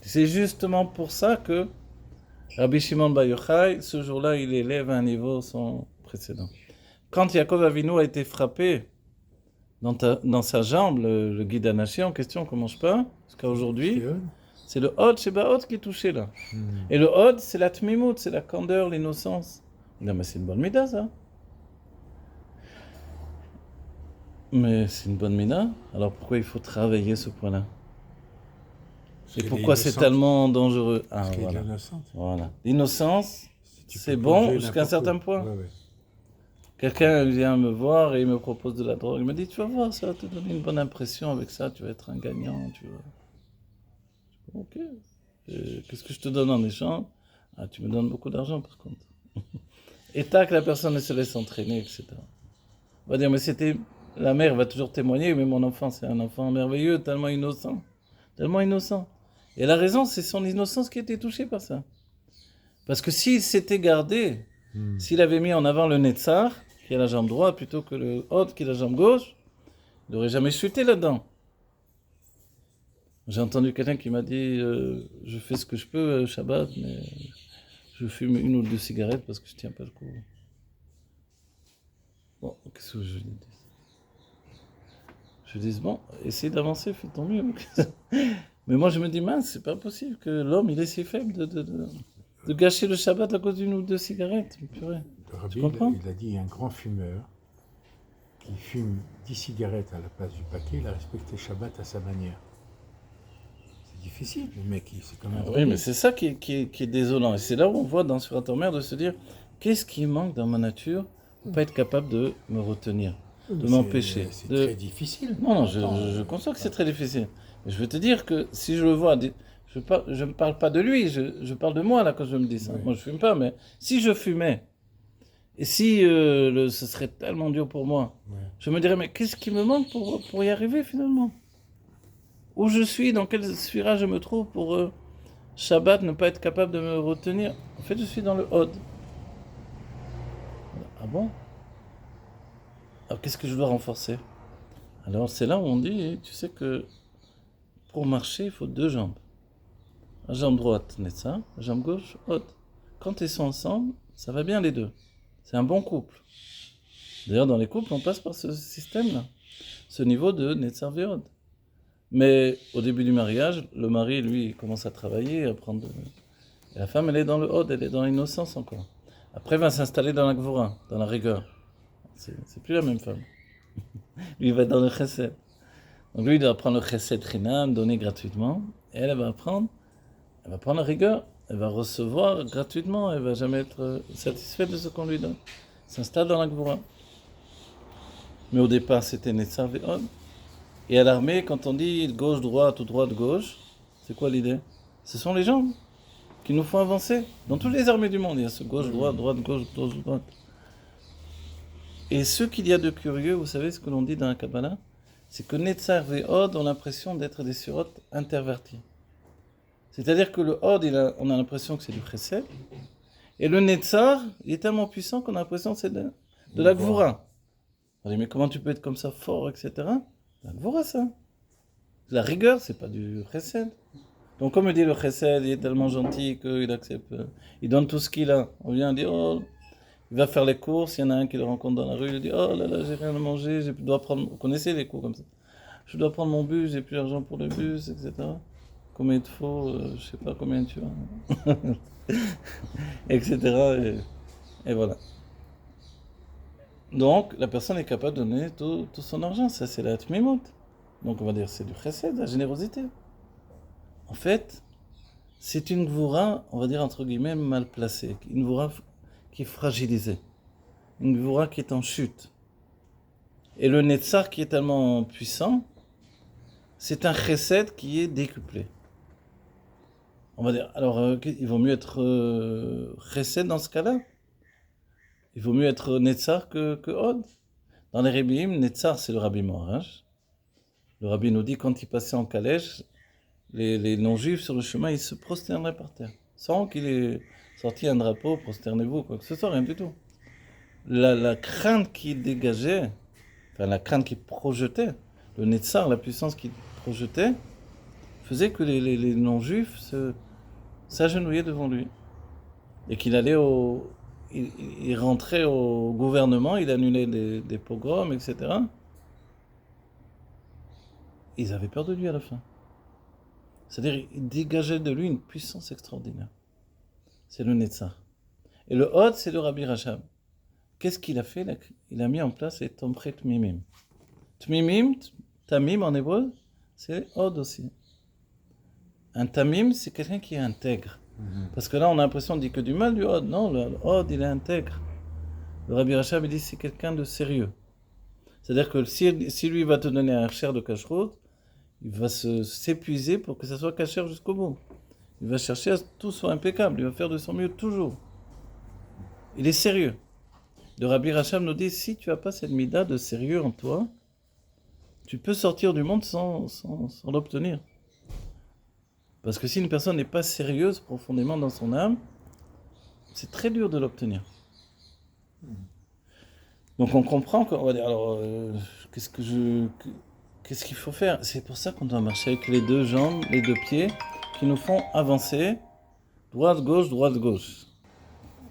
C'est justement pour ça que Rabbi Shimon Bar Yochai, ce jour-là, il élève à un niveau sans précédent. Quand Yaakov Avinu a été frappé dans sa jambe, le guide Anaché en question, comment je parle, jusqu'à aujourd'hui, c'est le Hod Sheba Hod qui est touché là. Et le Hod, c'est la Tmimout, c'est la candeur, l'innocence. Non, mais c'est une bonne mida, ça. Mais c'est une bonne mina. Alors pourquoi il faut travailler ce point-là? Et pourquoi c'est tellement dangereux? Ah, voilà. Voilà. L'innocence, c'est bon jusqu'à un certain point. Ouais. Quelqu'un vient me voir et il me propose de la drogue. Il me dit, tu vas voir, ça va te donner une bonne impression avec ça, tu vas être un gagnant. Tu vas... Ok. Qu'est-ce que je te donne en échange? Ah, tu me donnes beaucoup d'argent par contre. Et tac, la personne se laisse entraîner, etc. On va dire, mais c'était... La mère va toujours témoigner, mais mon enfant, c'est un enfant merveilleux, tellement innocent. Tellement innocent. Et la raison, c'est son innocence qui a été touchée par ça. Parce que s'il s'était gardé, s'il avait mis en avant le Netzar, qui a la jambe droite, plutôt que le Hod, qui a la jambe gauche, il n'aurait jamais chuté là-dedans. J'ai entendu quelqu'un qui m'a dit je fais ce que je peux Shabbat, mais je fume 1 ou 2 cigarettes parce que je ne tiens pas le coup. Bon, qu'est-ce que je dis? Je dis bon, essaye d'avancer, fais ton mieux. Mais moi je me dis mince, c'est pas possible que l'homme il est si faible de gâcher le Shabbat à cause d'1 ou 2 cigarettes. Purée. Le rabbi, Tu comprends? il a dit un grand fumeur, qui fume 10 cigarettes à la place du paquet, il a respecté Shabbat à sa manière. C'est difficile, le mec, c'est quand même... Oui, mais c'est ça qui est désolant. Et c'est là où on voit dans Surat Omer de se dire, qu'est-ce qui manque dans ma nature pour pas être capable de me retenir, de m'empêcher. C'est de... très difficile. Non, je conçois que c'est très difficile. Mais je veux te dire que si je le vois, je ne parle pas de lui, je parle de moi là quand je me dis ça. Oui. Moi je fume pas, mais si je fumais, et si ce serait tellement dur pour moi, Ouais. je me dirais, mais qu'est-ce qui me manque pour y arriver finalement? Où je suis, dans quelle sphira je me trouve pour Shabbat, ne pas être capable de me retenir? En fait, je suis dans le Hod. Ah bon? Alors qu'est-ce que je dois renforcer? Alors c'est là où on dit, tu sais que pour marcher, il faut deux jambes. La jambe droite, Netza, la jambe gauche, Hod. Quand ils sont ensemble, ça va bien les deux. C'est un bon couple. D'ailleurs, dans les couples, on passe par ce système-là, ce niveau de Netza et Hod. Mais au début du mariage, le mari, lui, il commence à travailler, à prendre... Et la femme, elle est dans le Hod, elle est dans l'innocence encore. Après, elle va s'installer dans la Gvura, dans la rigueur. C'est plus la même femme. Lui, il va dans le Chesed. Donc lui, il doit prendre le Chesed Chinam, donné gratuitement. Et elle va prendre la rigueur. Elle va recevoir gratuitement. Elle va jamais être satisfaite de ce qu'on lui donne. Elle s'installe dans la Gvura. Mais au départ, c'était Netzav et Hod. Et à l'armée, quand on dit gauche-droite ou droite-gauche, c'est quoi l'idée? Ce sont les jambes qui nous font avancer. Dans toutes les armées du monde, il y a ce gauche-droite, droite-gauche, gauche-droite. Et ce qu'il y a de curieux, vous savez ce que l'on dit dans la Kabbalah? C'est que Netzav et Hod ont l'impression d'être des surotes interverties. C'est-à-dire que le Hod, on a l'impression que c'est du Chesed. Et le Netzar, il est tellement puissant qu'on a l'impression que c'est de la Gvura. On dit, mais comment tu peux être comme ça fort, etc. La Gvura, ça. La rigueur, c'est pas du Chesed. Donc, comme dit le Chesed, il est tellement gentil qu'il accepte. Il donne tout ce qu'il a. On vient dire, oh, il va faire les courses, il y en a un qui le rencontre dans la rue, il dit, oh là là, j'ai rien à manger, je dois prendre. Vous connaissez les coups comme ça. Je dois prendre mon bus, j'ai plus d'argent pour le bus, etc. Combien il te faut, je sais pas combien tu as. etc. Et voilà. Donc, la personne est capable de donner tout son argent. Ça, c'est la tmimut. Donc, on va dire c'est du chesed, la générosité. En fait, c'est une gvura, on va dire entre guillemets, mal placée. Une gvura qui est fragilisée. Une gvura qui est en chute. Et le netzar qui est tellement puissant, c'est un chesed qui est décuplé. On va dire, alors, il vaut mieux être chesed dans ce cas-là. Il vaut mieux être netzar que Hod. Dans les Rebbeim, netzar, c'est le Rabbi Moharaj. Le Rabbi nous dit, quand il passait en calèche, les non-juifs sur le chemin, ils se prosterneraient par terre. Sans qu'il ait sorti un drapeau, prosternez-vous, quoi que ce soit, rien du tout. La crainte qu'il dégageait, enfin la crainte qu'il projetait, le netzar, la puissance qu'il projetait, faisait que les non-juifs s'agenouillaient devant lui. Et qu'il allait il rentrait au gouvernement, il annulait des pogroms, etc. Ils avaient peur de lui à la fin. C'est-à-dire, il dégageait de lui une puissance extraordinaire. C'est le Netzar. Et le Hod, c'est le Rabbi Rachab. Qu'est-ce qu'il a fait? Il a mis en place les Tomchet Tmimim. Tmimim, Tamim en hébreu, c'est Hod aussi. Un Tamim, c'est quelqu'un qui est intègre. Parce que là, on a l'impression de dire que du mal du Hod. Non, le Hod, il est intègre. Le Rabbi Rachab, il dit c'est quelqu'un de sérieux. C'est-à-dire que si lui va te donner un cher de kashrut, il va s'épuiser pour que ça soit kasher jusqu'au bout. Il va chercher à ce que tout soit impeccable. Il va faire de son mieux toujours. Il est sérieux. Le Rabbi Rachab nous dit, si tu n'as pas cette mida de sérieux en toi, tu peux sortir du monde sans l'obtenir. Parce que si une personne n'est pas sérieuse profondément dans son âme, c'est très dur de l'obtenir. Donc on comprend qu'on va dire, alors, qu'est-ce qu'il faut faire? C'est pour ça qu'on doit marcher avec les deux jambes, les deux pieds, qui nous font avancer, droite-gauche.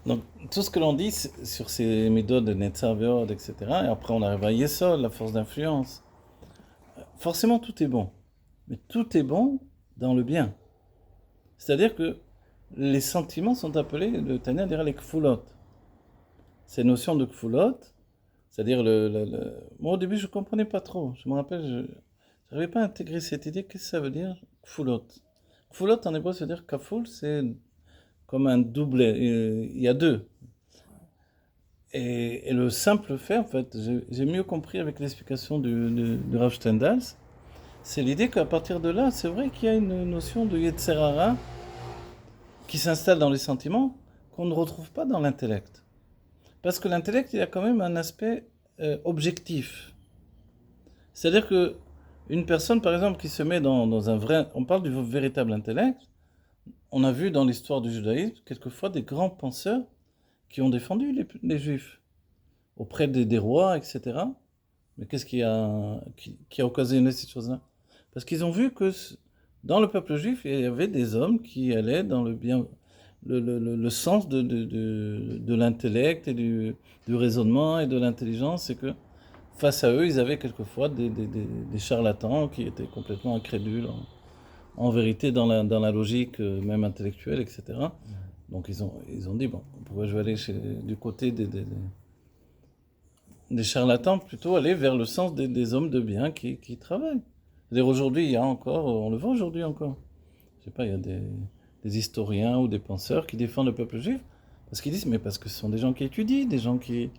Donc tout ce que l'on dit sur ces méthodes de Netzar, Ve'od, etc., et après on arrive à Yesod, la force d'influence. Forcément tout est bon, mais tout est bon dans le bien. C'est-à-dire que les sentiments sont appelés, le Tanya dirait les kfulot. Ces notions de kfulot, C'est-à-dire, moi au début je ne comprenais pas trop. Je me rappelle, je n'arrivais pas à intégrer cette idée. Qu'est-ce que ça veut dire, kfulot? Kfulot en hébreu, ça veut dire kaful, c'est comme un doublet. Il y a deux. Et le simple fait, en fait, j'ai mieux compris avec l'explication du Rav Stendhal, c'est l'idée qu'à partir de là, c'est vrai qu'il y a une notion de Yetzer Hara qui s'installe dans les sentiments qu'on ne retrouve pas dans l'intellect. Parce que l'intellect, il y a quand même un aspect objectif. C'est-à-dire que une personne, par exemple, qui se met dans un vrai... On parle du véritable intellect. On a vu dans l'histoire du judaïsme, quelquefois, des grands penseurs qui ont défendu les juifs auprès des rois, etc. Mais qu'est-ce qui a occasionné ces choses-là? Parce qu'ils ont vu que dans le peuple juif, il y avait des hommes qui allaient dans le bien, le sens de l'intellect et du raisonnement et de l'intelligence, et que face à eux, ils avaient quelquefois des charlatans qui étaient complètement incrédules en vérité dans la logique même intellectuelle, etc. Donc ils ont dit, bon, pourquoi je vais aller du côté des charlatans, plutôt aller vers le sens des hommes de bien qui travaillent. C'est-à-dire aujourd'hui, il y a encore, on le voit aujourd'hui encore, je sais pas, il y a des historiens ou des penseurs qui défendent le peuple juif, parce qu'ils disent, mais parce que ce sont des gens qui étudient, des gens qui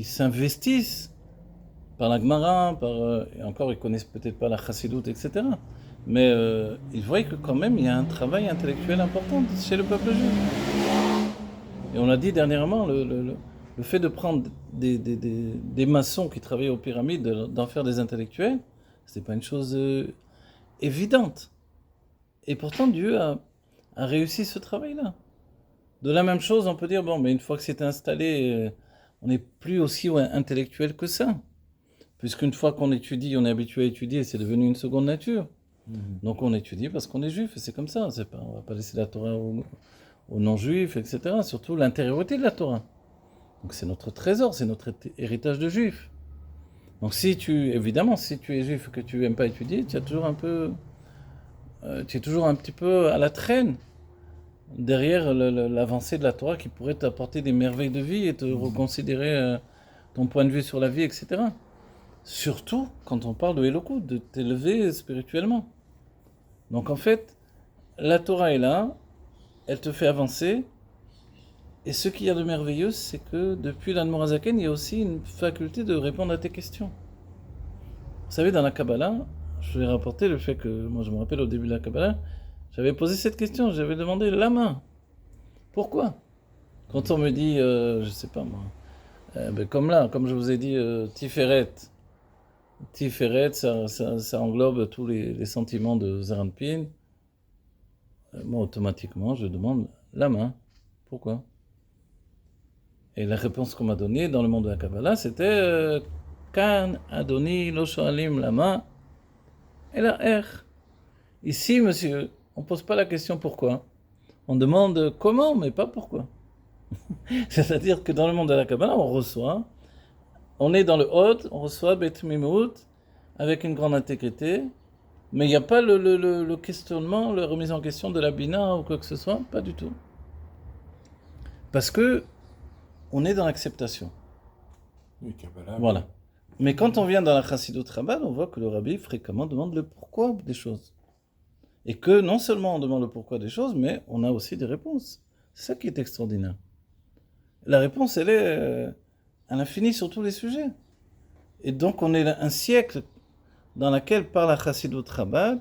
s'investissent par la Gemara, et encore ils connaissent peut-être pas la Chassidoute, etc. Mais ils voient que quand même il y a un travail intellectuel important chez le peuple juif. Et on a dit dernièrement, le fait de prendre des maçons qui travaillaient aux pyramides, d'en faire des intellectuels, c'était pas une chose évidente. Et pourtant Dieu a réussi ce travail-là. De la même chose, on peut dire, bon, mais une fois que c'est installé, on n'est plus aussi intellectuel que ça. Puisqu'une fois qu'on étudie, on est habitué à étudier, c'est devenu une seconde nature. Donc on étudie parce qu'on est juif, et c'est comme ça. On ne va pas laisser la Torah aux non-juifs, etc. Surtout l'intériorité de la Torah. Donc c'est notre trésor, c'est notre héritage de juif. Donc évidemment, si tu es juif et que tu n'aimes pas étudier, tu es toujours un petit peu à la traîne derrière l'avancée de la Torah qui pourrait t'apporter des merveilles de vie et te reconsidérer ton point de vue sur la vie, etc. Surtout quand on parle de Elokut, de t'élever spirituellement. Donc en fait, la Torah est là, elle te fait avancer. Et ce qu'il y a de merveilleux, c'est que depuis l'Admor HaZaken, il y a aussi une faculté de répondre à tes questions. Vous savez, dans la Kabbalah, je vais rapporter le fait que, moi je me rappelle au début de la Kabbalah, j'avais posé cette question, j'avais demandé lama. Pourquoi? Quand on me dit, je sais pas moi, comme je vous ai dit, Tiferet, ça englobe tous les sentiments de Zeranpin. Moi, automatiquement, je demande la main. Pourquoi? Et la réponse qu'on m'a donnée dans le monde de la Kabbalah, c'était Kan Adoni lo shoalim lama et la er. Ici, monsieur, on ne pose pas la question pourquoi. On demande comment, mais pas pourquoi. C'est-à-dire que dans le monde de la Kabbalah, on est dans le Hod, on reçoit Bet Mimout avec une grande intégrité, mais il n'y a pas le questionnement, la remise en question de la Bina ou quoi que ce soit, pas du tout. Parce que on est dans l'acceptation. Oui, Kabbalah. Voilà. Mais quand on vient dans la Chassidut Rabbah, on voit que le rabbi fréquemment demande le pourquoi des choses. Et que non seulement on demande le pourquoi des choses, mais on a aussi des réponses. C'est ça qui est extraordinaire. La réponse, elle est à l'infini sur tous les sujets. Et donc on est un siècle dans lequel, par la Chassidut Rabbah,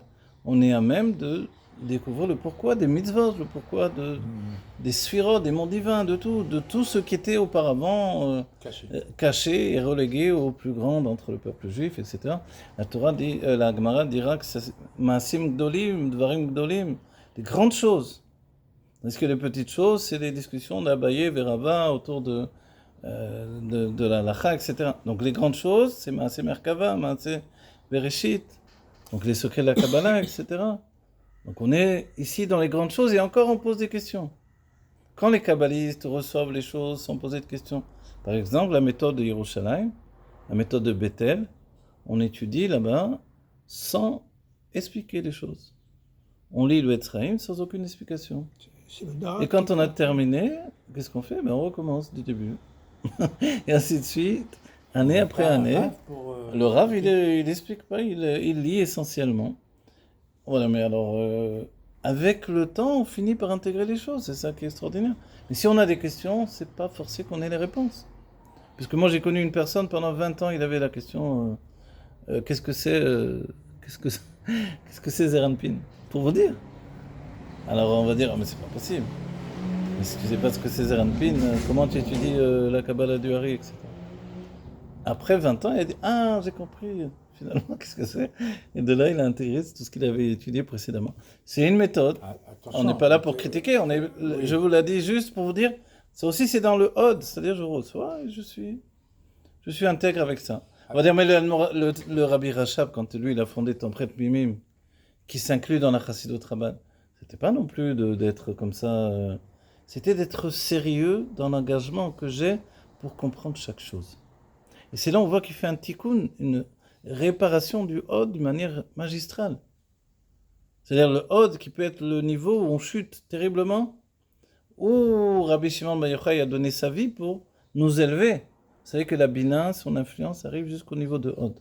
on est à même de découvrir le pourquoi des mitzvot, le pourquoi des sphirot, des mondes divins, de tout ce qui était auparavant caché et relégué au plus grand d'entre le peuple juif, etc. La Torah dit, la Gemara dira que c'est Maasim Gdolim, Dvarim Gdolim, des grandes choses. Parce que les petites choses, c'est les discussions d'Abaye, Verava, autour de la Lacha, etc. Donc les grandes choses, c'est Maasim Merkava, Maasim Bereshit, donc les secrets de la Kabbalah, etc. Donc on est ici dans les grandes choses et encore on pose des questions. Quand les kabbalistes reçoivent les choses sans poser de questions, par exemple la méthode de Yerushalayim, la méthode de Bethel, on étudie là-bas sans expliquer les choses. On lit le Etzraïm sans aucune explication. Et quand on a terminé, qu'est-ce qu'on fait? On recommence du début. Et ainsi de suite. Année après Pas un année. Rav pour, Le Rav, il explique pas, il lit essentiellement. Voilà, mais alors, avec le temps, on finit par intégrer les choses, c'est ça qui est extraordinaire. Mais si on a des questions, c'est pas forcé qu'on ait les réponses. Parce que moi, j'ai connu une personne, pendant 20 ans, il avait la question qu'est-ce que c'est qu'est-ce que, qu'est-ce que c'est Zeranpin? Pour vous dire. Alors, on va dire mais c'est pas possible. Mais si tu sais pas ce que c'est Zeranpin, comment tu étudies la Kabbalah du Hari, etc. Après 20 ans, il a dit ah, j'ai compris finalement qu'est-ce que c'est. Et de là, il a intégré tout ce qu'il avait étudié précédemment. C'est une méthode. attention, On n'est pas là pour ok, critiquer. oui. Je vous l'ai dit juste pour vous dire. Ça aussi, c'est dans le Hod, c'est-à-dire je reçois et je suis intègre avec ça. On va dire, mais le Rabbi Rachab, quand lui, il a fondé Tempret Mimim, qui s'inclut dans la Chassidut Rabbah, c'était pas non plus d'être comme ça. C'était d'être sérieux dans l'engagement que j'ai pour comprendre chaque chose. Et c'est là on voit qu'il fait un tikkun, une réparation du Hod d'une manière magistrale. C'est-à-dire le Hod qui peut être le niveau où on chute terriblement, où Rabbi Shimon Bar Yochai a donné sa vie pour nous élever. Vous savez que la Bina, son influence arrive jusqu'au niveau de Hod.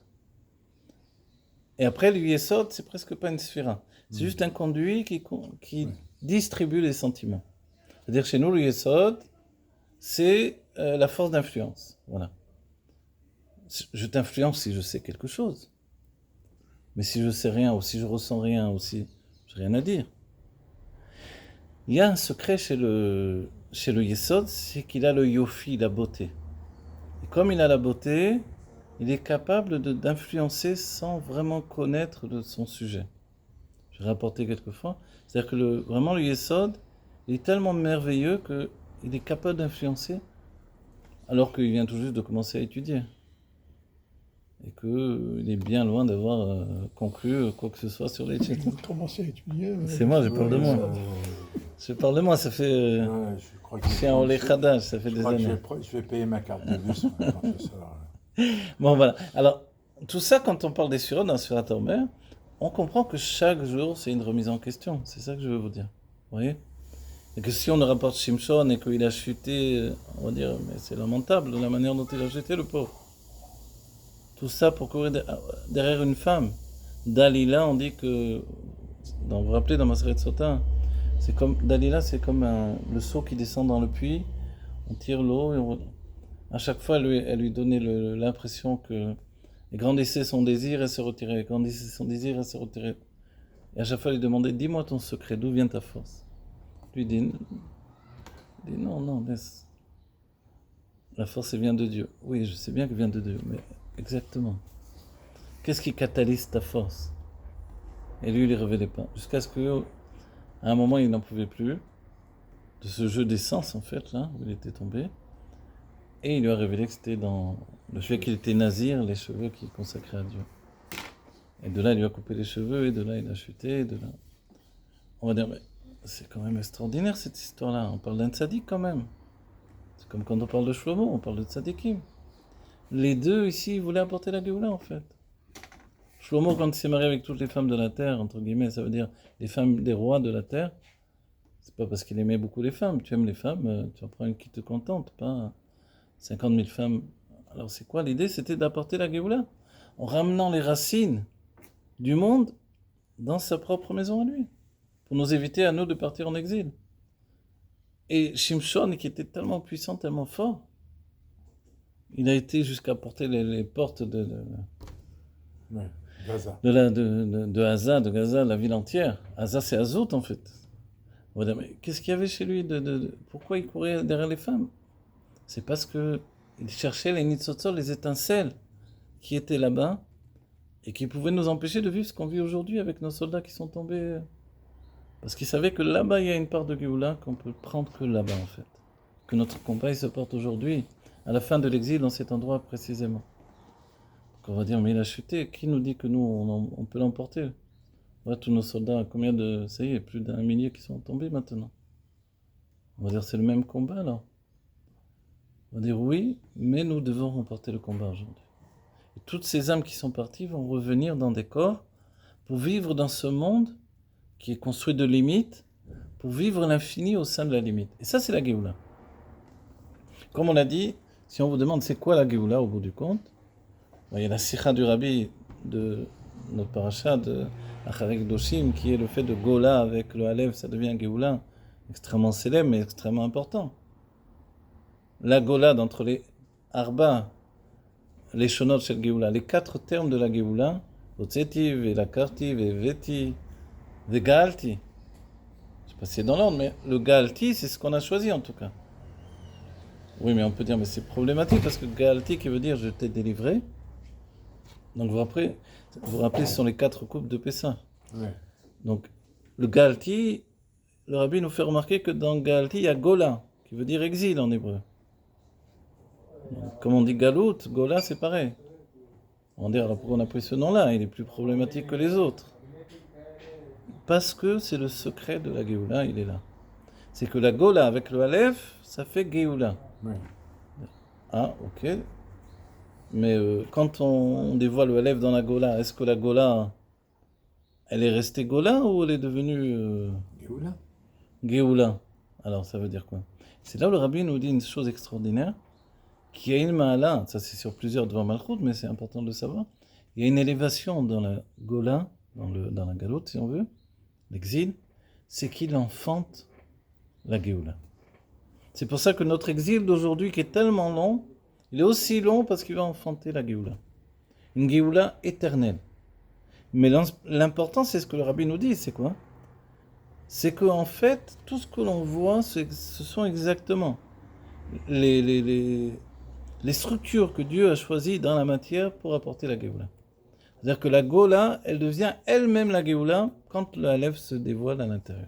Et après, le Yesod, c'est presque pas une sphira. C'est juste un conduit qui distribue les sentiments. C'est-à-dire chez nous, le Yesod, c'est la force d'influence. Voilà. Je t'influence si je sais quelque chose. Mais si je sais rien, ou si je ressens rien, ou si j'ai rien à dire. Il y a un secret chez le Yesod, c'est qu'il a le Yofi, la beauté. Et comme il a la beauté, il est capable d'influencer sans vraiment connaître son sujet. J'ai rapporté quelquefois. C'est-à-dire que vraiment le Yesod, il est tellement merveilleux qu'il est capable d'influencer alors qu'il vient tout juste de commencer à étudier. Et qu'il est bien loin d'avoir conclu quoi que ce soit sur l'étude. Commencer à étudier. C'est moi, je parle de moi. Je parle de moi, ça fait... je crois que je suis un Olé Khadash, ça fait des années. Je vais payer ma carte de bus quand je sors. Bon, voilà. Alors, tout ça, quand on parle des surotes dans Surat Omer, on comprend que chaque jour, c'est une remise en question. C'est ça que je veux vous dire. Vous voyez? Et que si on nous rapporte Shimshon et qu'il a chuté, on va dire, mais c'est lamentable la manière dont il a chuté, le pauvre. Tout ça pour courir derrière une femme. Dalila, on dit que, vous vous rappelez dans Maseret Sota, c'est comme, Dalila, c'est comme le seau qui descend dans le puits, on tire l'eau, et à chaque fois, elle lui donnait l'impression que elle grandissait son désir, elle se retirait, elle grandissait son désir, elle se retirait. Et à chaque fois, elle lui demandait, dis-moi ton secret, d'où vient ta force? Lui dit non, laisse. La force, elle vient de Dieu. Oui, je sais bien qu'elle vient de Dieu, mais exactement. Qu'est-ce qui catalyse ta force? Et lui, il ne les révélait pas. Jusqu'à ce qu'à un moment, il n'en pouvait plus de ce jeu d'essence, en fait, là, où il était tombé. Et il lui a révélé que c'était dans le fait qu'il était nazir, les cheveux qu'il consacrait à Dieu. Et de là, il lui a coupé les cheveux, et de là, il a chuté, et de là... On va dire, mais c'est quand même extraordinaire, cette histoire-là. On parle d'un tzaddik, quand même. C'est comme quand on parle de Shlomo, on parle de tzaddikim. Les deux, ici, ils voulaient apporter la Géoula, en fait. Shlomo, quand il s'est marié avec toutes les femmes de la terre, entre guillemets, ça veut dire les femmes des rois de la terre, c'est pas parce qu'il aimait beaucoup les femmes. Tu aimes les femmes, tu en prends une qui te contente, pas 50 000 femmes. Alors c'est quoi l'idée? C'était d'apporter la Géoula, en ramenant les racines du monde dans sa propre maison à lui, pour nous éviter à nous de partir en exil. Et Shimshon, qui était tellement puissant, tellement fort, il a été jusqu'à porter les portes de Gaza. de Gaza, la ville entière. Gaza, c'est Azout, en fait. On va dire, mais qu'est-ce qu'il y avait chez lui pourquoi il courait derrière les femmes? C'est parce qu'il cherchait les nitzotzot, les étincelles qui étaient là-bas et qui pouvaient nous empêcher de vivre ce qu'on vit aujourd'hui avec nos soldats qui sont tombés. Parce qu'il savait que là-bas, il y a une part de Géoula qu'on peut prendre que là-bas, en fait. Que notre combat, il se porte aujourd'hui, à la fin de l'exil, dans cet endroit précisément. Donc on va dire, mais il a chuté. Qui nous dit que nous, on peut l'emporter? Ouais, tous nos soldats, ça y est, plus d'1 millier qui sont tombés maintenant. On va dire, c'est le même combat, alors. On va dire, oui, mais nous devons remporter le combat aujourd'hui. Et toutes ces âmes qui sont parties vont revenir dans des corps pour vivre dans ce monde qui est construit de limites, pour vivre l'infini au sein de la limite. Et ça, c'est la Géoula. Comme on l'a dit, Si on vous demande c'est quoi la Géoula au bout du compte, il y a la Sikha du Rabbi de notre paracha de Acharek Doshim qui est le fait de Gola avec le Aleph, ça devient Géoula, extrêmement célèbre mais extrêmement important. La Gola d'entre les Arba, les Shonot Shel Géoula, les 4 termes de la Géoula, Otseti, Velakarti, Veveti, Vegalti. Je sais pas si c'est dans l'ordre, mais le Galti, c'est ce qu'on a choisi en tout cas. Oui, mais on peut dire, mais c'est problématique parce que Galti qui veut dire je t'ai délivré. Donc vous vous rappelez, ce sont les 4 coupes de Pessah. Ouais. Donc le Galti, le Rabbi nous fait remarquer que dans Galti, il y a Gola, qui veut dire exil en hébreu. Donc, comme on dit Galout, Gola c'est pareil. On va dire, alors pourquoi on a pris ce nom-là? Il est plus problématique que les autres. Parce que c'est le secret de la Géoula, il est là. C'est que la Gola avec le Aleph, ça fait Géoula. Ouais. Ah, ok. Mais quand on dévoile le Aleph dans la Gola, est-ce que la Gola, elle est restée Gola ou elle est devenue Géoula. Géoula? Alors ça veut dire quoi? C'est là où le Rabbi nous dit une chose extraordinaire, qu'il y a une ma'ala, ça c'est sur plusieurs devant Malchut, mais c'est important de le savoir. Il y a une élévation dans la Gola, dans la Galoute si on veut, l'exil, c'est qu'il enfante la Géoula. C'est pour ça que notre exil d'aujourd'hui, qui est tellement long, il est aussi long parce qu'il va enfanter la Géoula. Une Géoula éternelle. Mais l'important, c'est ce que le Rabbi nous dit, c'est quoi? C'est qu'en fait, tout ce que l'on voit, ce sont exactement les structures que Dieu a choisies dans la matière pour apporter la Géoula. C'est-à-dire que la Gola, elle devient elle-même la Géoula quand le Aleph se dévoile à l'intérieur.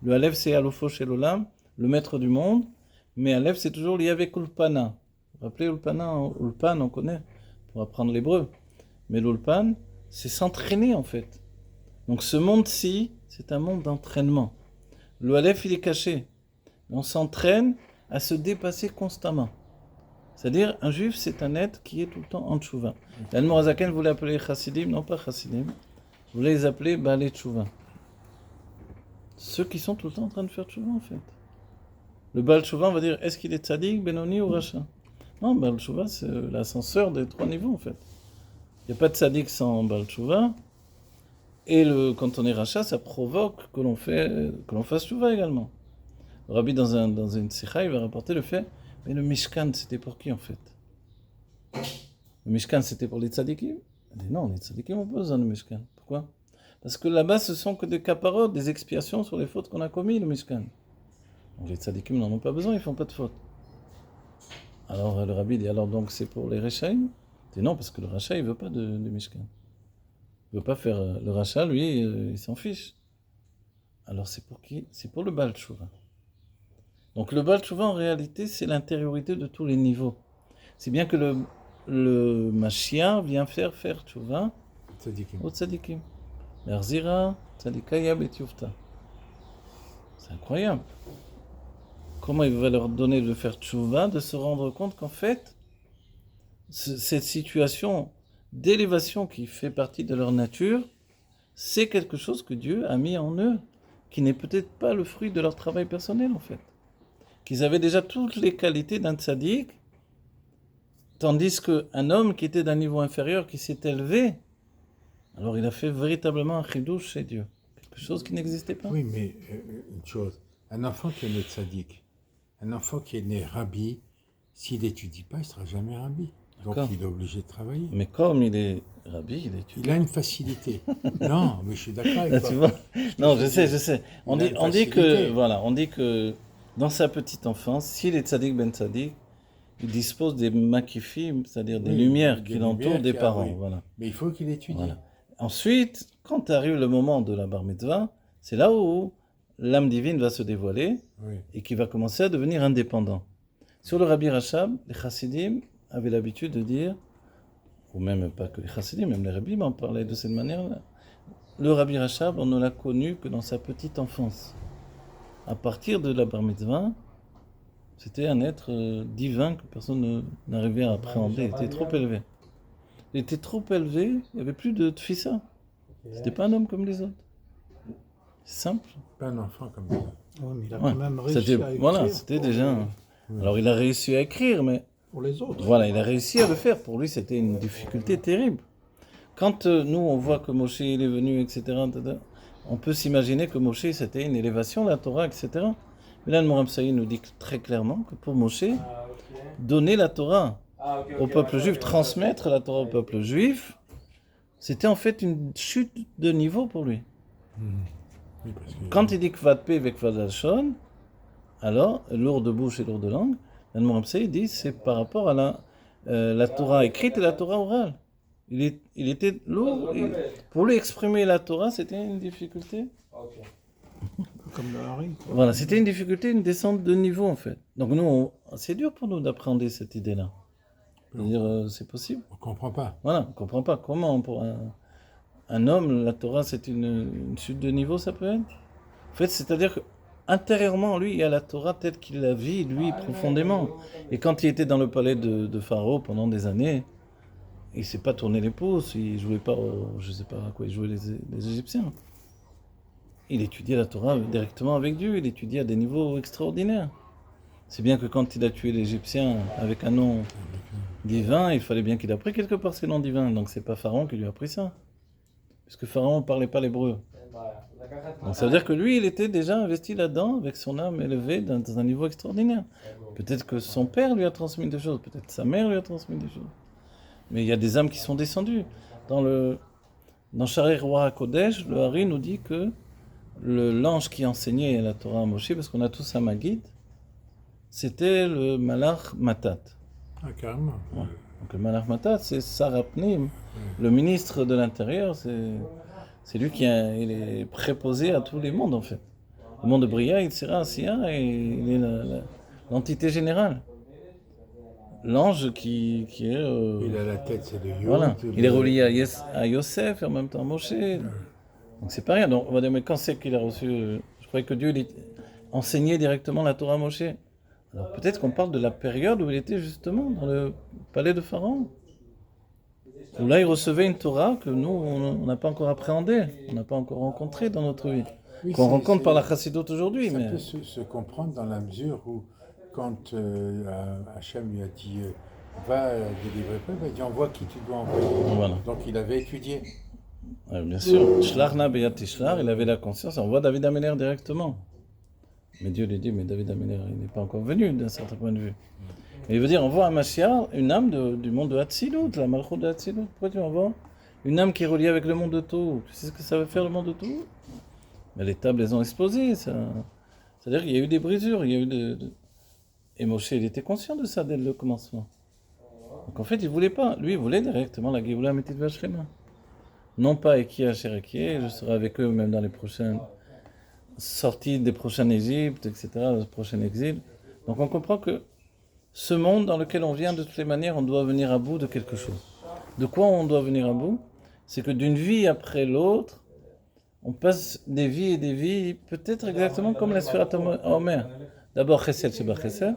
Le Aleph, c'est Alofo Shel Olam, le maître du monde, mais Aleph, c'est toujours lié avec Ulpana. Vous vous rappelez Ulpana? Ulpan, on connaît, pour apprendre l'hébreu. Mais l'Ulpan, c'est s'entraîner en fait. Donc ce monde-ci, c'est un monde d'entraînement. Le Aleph, il est caché. On s'entraîne à se dépasser constamment. C'est-à-dire, un juif, c'est un être qui est tout le temps en tchouva. L'Admor Hazaken voulait appeler chassidim, non pas chassidim, voulait les appeler Baalei Tchouva. Ceux qui sont tout le temps en train de faire tchouva, en fait. Le Baal Tchouva, on va dire, est-ce qu'il est tzaddik, Benoni ou Racha? Non, Baal Tchouva, c'est l'ascenseur des 3 niveaux, en fait. Il n'y a pas de tzaddik sans Baal Tchouva. Et quand on est Racha, ça provoque que l'on fasse tchouva également. Le Rabbi, dans une sikha, il va rapporter le fait, mais le Mishkan, c'était pour qui, en fait? Le Mishkan, c'était pour les tzaddikim? Il dit non, les tzaddikim n'ont pas besoin de Mishkan. Pourquoi? Parce que là-bas, ce sont que des kaparot, des expiations sur les fautes qu'on a commises, le Mishkan. Donc les tzaddikim n'en ont pas besoin, ils ne font pas de fautes. Alors le Rabbi dit, alors donc c'est pour les Rechaïm? Il dit non, parce que le Racha, il ne veut pas de Mishkan. Il ne veut pas faire le Racha, lui, il s'en fiche. Alors c'est pour qui? C'est pour le Baal Tchouva. Donc le Baal Tchouva, en réalité, c'est l'intériorité de tous les niveaux. C'est bien que le Mashiach vient faire Tchouva Tzadikim. au tzadikim. L'Arzira, tzadikaya betiyufta. C'est incroyable. Comment il va leur donner de faire tchouva, de se rendre compte qu'en fait, cette situation d'élévation qui fait partie de leur nature, c'est quelque chose que Dieu a mis en eux, qui n'est peut-être pas le fruit de leur travail personnel en fait. Qu'ils avaient déjà toutes les qualités d'un tzaddik, tandis qu'un homme qui était d'un niveau inférieur, qui s'est élevé, alors il a fait véritablement un chidouche chez Dieu. Quelque chose qui n'existait pas. Oui, mais une chose, un enfant qui est né tzaddik, un enfant qui est né rabbi, s'il n'étudie pas, il ne sera jamais rabbi. Donc D'accord. il est obligé de travailler. Mais comme il est rabbi, il étudie. Il a une facilité. Non, mais je suis d'accord avec Là, toi. tu vois. Non, je sais. On Il a dit, une on dit que, facilité. voilà, on dit que dans sa petite enfance, s'il est tzaddik ben tzaddik, il dispose des makifim, c'est-à-dire des Oui, lumières des qui l'entourent lumières des qui parents. arrivent. Voilà. Mais il faut qu'il étudie. Voilà. Ensuite, quand arrive le moment de la bar mitzvah, c'est là où l'âme divine va se dévoiler Oui. et qui va commencer à devenir indépendant. Sur le Rabbi Rachab, les chassidim avaient l'habitude de dire, ou même pas que les chassidim, même les rabbis m'en parlaient de cette manière-là. Le Rabbi Rachab, on ne l'a connu que dans sa petite enfance. À partir de la bar mitzvah, c'était un être divin que personne n'arrivait à appréhender. Il était trop élevé. Il était trop élevé, il n'y avait plus de tfissa. C'était pas un homme comme les autres. C'est simple. Pas un enfant comme ça. Ouais, mais il a Ouais. quand même réussi C'était, à écrire. voilà, c'était déjà. Oui. Alors il a réussi à écrire, mais pour les autres. Voilà, il a réussi à le faire. Pour lui, c'était une difficulté terrible. Quand nous, on voit que Moshe il est venu, etc., on peut s'imaginer que Moshe, c'était une élévation, la Torah, etc. Mais là, le Moram Saïd nous dit très clairement que pour Moshe, donner la Torah au peuple juif, transmettre la Torah au peuple juif, c'était en fait une chute de niveau pour lui. Oui, parce que- Quand il dit Kvad Pe ve Kvad Lashon, alors, lourd de bouche et lourd de langue, le Moram Saïd dit c'est par rapport à la Torah écrite et la Torah orale. Il était lourd. Pour lui exprimer la Torah, c'était une difficulté. Comme le Hari. Voilà, c'était une difficulté, une descente de niveau en fait. Donc nous, c'est dur pour nous d'appréhender cette idée-là. C'est-à-dire, c'est possible. On comprend pas. Voilà, on ne comprend pas comment pour un homme, la Torah, c'est une chute de niveau, ça peut être. En fait, c'est-à-dire que intérieurement, lui, il y a la Torah telle qu'il la vit, lui, profondément. Et quand il était dans le palais de Pharaon pendant des années, il ne s'est pas tourné les pouces, il ne jouait pas, je ne sais pas à quoi il jouait les Égyptiens. Il étudiait la Torah directement avec Dieu, il étudiait à des niveaux extraordinaires. C'est bien que quand il a tué l'Égyptien avec un nom divin, il fallait bien qu'il apprenne quelque part ces noms divins. Donc c'est pas Pharaon qui lui a appris ça. Puisque Pharaon ne parlait pas l'hébreu. Donc ça veut dire que lui, il était déjà investi là-dedans, avec son âme élevée dans un niveau extraordinaire. Peut-être que son père lui a transmis des choses, peut-être sa mère lui a transmis des choses. Mais il y a des âmes qui sont descendues. Dans Shari Roi Kodesh, le Hari nous dit que l'ange qui enseignait la Torah à Moshe, parce qu'on a tous un Maguid, c'était le Malach Matat. Ah, carrément. Ouais. Donc le Malach Matat, c'est Sarah Pnim, le ministre de l'Intérieur, c'est lui il est préposé à tous les mondes en fait. Le monde de Bria, il sera Asiya et il est l'entité générale. L'ange qui est... Il a la tête, c'est le Yod. Voilà, il est relié à Yosef et en même temps à Moshe. Donc c'est pas rien. Donc on va dire, mais quand c'est qu'il a reçu... je croyais que Dieu il enseignait directement la Torah à Moshe. Alors peut-être qu'on parle de la période où il était justement dans le palais de Pharaon. Où là il recevait une Torah que nous, on n'a pas encore appréhendée, on n'a pas encore rencontrée dans notre vie. Oui, Qu'on rencontre par la Chassidoute aujourd'hui. Ça Mais... peut se comprendre dans la mesure où, quand Hachem lui a dit va délivrer le peuple, il a dit envoie qui tu dois envoyer. Voilà. Donc il avait étudié. Ouais, bien sûr, Shlachna Beyat Tishlach, il avait la conscience, on voit David Améler directement. Mais Dieu lui dit, mais David Améler, il n'est pas encore venu d'un certain point de vue. Et il veut dire, on voit un Mashiach, une âme du monde de Hatzilut, la Malchut de Hatzilut. Pourquoi tu envoies une âme qui est reliée avec le monde de tout? Tu sais ce que ça veut faire le monde de tout? Mais les tables, elles ont explosé. C'est-à-dire qu'il y a eu des brisures, il y a eu Et Moshe, il était conscient de ça dès le commencement. Donc en fait, il voulait pas. Lui, il voulait directement la Géoula Amétit Vachrema. Non pas Eki Asher Eki, je serai avec eux même dans les prochaines sorties des prochaines Égyptes, etc., le prochain exil. Donc on comprend que ce monde dans lequel on vient, de toutes les manières, on doit venir à bout de quelque chose. De quoi on doit venir à bout? C'est que d'une vie après l'autre, on passe des vies et des vies, peut-être exactement comme la Sfirat Omer. D'abord Chesed Sheba Chesed,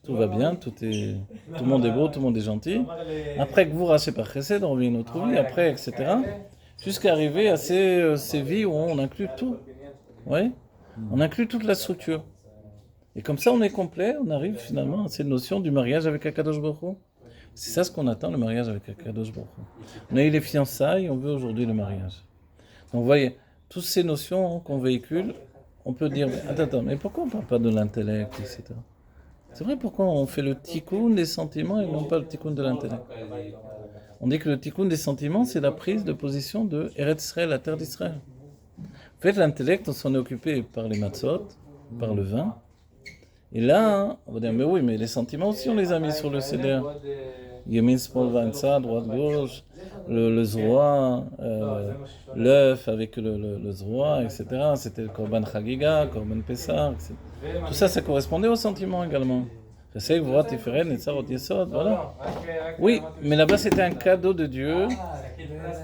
tout va bien, tout le monde est beau, tout le monde est gentil. Après Gvura Sheba Chesed, on vit une autre vie, après, etc. Jusqu'à arriver à ces vies où on inclut tout. Oui, on inclut toute la structure. Et comme ça, on est complet, on arrive finalement à cette notion du mariage avec Akadosh Baruch Hu. C'est ça ce qu'on attend, le mariage avec Akadosh Baruch Hu. On a eu les fiançailles, on veut aujourd'hui le mariage. Donc vous voyez, toutes ces notions qu'on véhicule, on peut dire, attends, mais pourquoi on ne parle pas de l'intellect, etc. C'est vrai, pourquoi on fait le tikkun des sentiments et non pas le tikkun de l'intellect? On dit que le tikkun des sentiments, c'est la prise de position de Eretz Israël, la terre d'Israël. En fait, l'intellect, on s'en est occupé par les matzot, par le vin. Et là, on va dire, mais oui, mais les sentiments aussi, on les a mis sur le seder. Yemin, Smol, Vansa, droite, gauche, le zroa, l'œuf avec le zroa, etc. C'était le Korban Chagiga, Korban Pessah, etc. Tout ça, ça correspondait aux sentiments également. C'est Vora, Tiferet, Netzarot, Yesod, voilà. Oui, mais là-bas, c'était un cadeau de Dieu,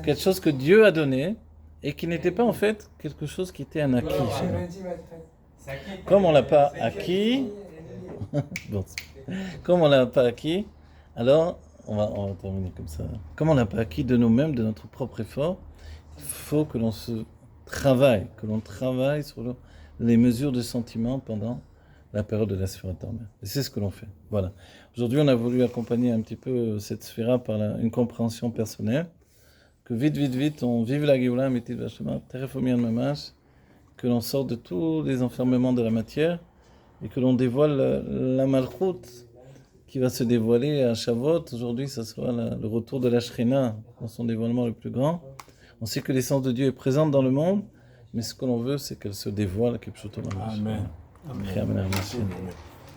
quelque chose que Dieu a donné, et qui n'était pas en fait quelque chose qui était un acquis chez nous. Comme on ne l'a pas acquis, bon, comme on ne l'a pas acquis, alors on va terminer comme ça. Comme on n'a pas acquis de nous-mêmes, de notre propre effort, il faut que l'on se travaille, que l'on travaille sur les mesures de sentiment pendant la période de la Sphira Torah. Et c'est ce que l'on fait. Voilà. Aujourd'hui, on a voulu accompagner un petit peu cette Sphira par une compréhension personnelle, que vite, on vive la Géoula, Mitit Vashema, Terefomian Mamash, que l'on sort de tous les enfermements de la matière, et que l'on dévoile la Malchut, qui va se dévoiler à Shavuot. Aujourd'hui, ça sera le retour de la Shrina dans son dévoilement le plus grand. On sait que l'essence de Dieu est présente dans le monde, mais ce que l'on veut, c'est qu'elle se dévoile. Amen. Amen. Amen.